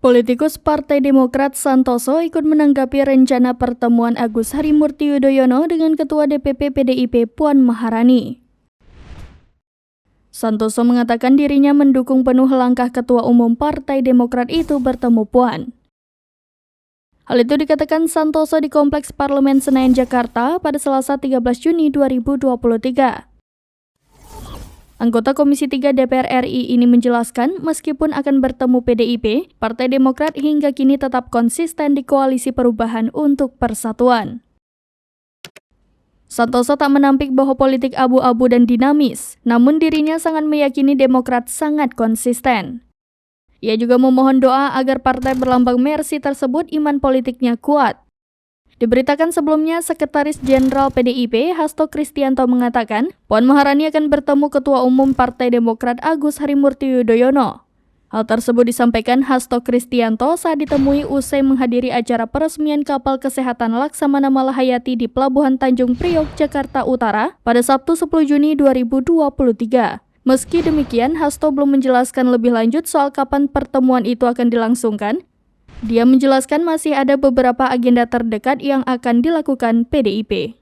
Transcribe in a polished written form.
Politikus Partai Demokrat Santoso ikut menanggapi rencana pertemuan Agus Harimurti Yudhoyono dengan Ketua DPP PDIP Puan Maharani. Santoso mengatakan dirinya mendukung penuh langkah Ketua Umum Partai Demokrat itu bertemu Puan. Hal itu dikatakan Santoso di Kompleks Parlemen Senayan, Jakarta pada Selasa 13 Juni 2023. Anggota Komisi 3 DPR RI ini menjelaskan meskipun akan bertemu PDIP, Partai Demokrat hingga kini tetap konsisten di Koalisi Perubahan untuk Persatuan. Santoso tak menampik bahwa politik abu-abu dan dinamis, namun dirinya sangat meyakini Demokrat sangat konsisten. Ia juga memohon doa agar partai berlambang Mercy tersebut iman politiknya kuat. Diberitakan sebelumnya, Sekretaris Jenderal PDIP Hasto Kristianto mengatakan Puan Maharani akan bertemu Ketua Umum Partai Demokrat Agus Harimurti Yudhoyono. Hal tersebut disampaikan Hasto Kristianto saat ditemui usai menghadiri acara peresmian kapal kesehatan Laksamana Malahayati di Pelabuhan Tanjung Priok, Jakarta Utara pada Sabtu 10 Juni 2023. Meski demikian, Hasto belum menjelaskan lebih lanjut soal kapan pertemuan itu akan dilangsungkan. Dia menjelaskan masih ada beberapa agenda terdekat yang akan dilakukan PDIP.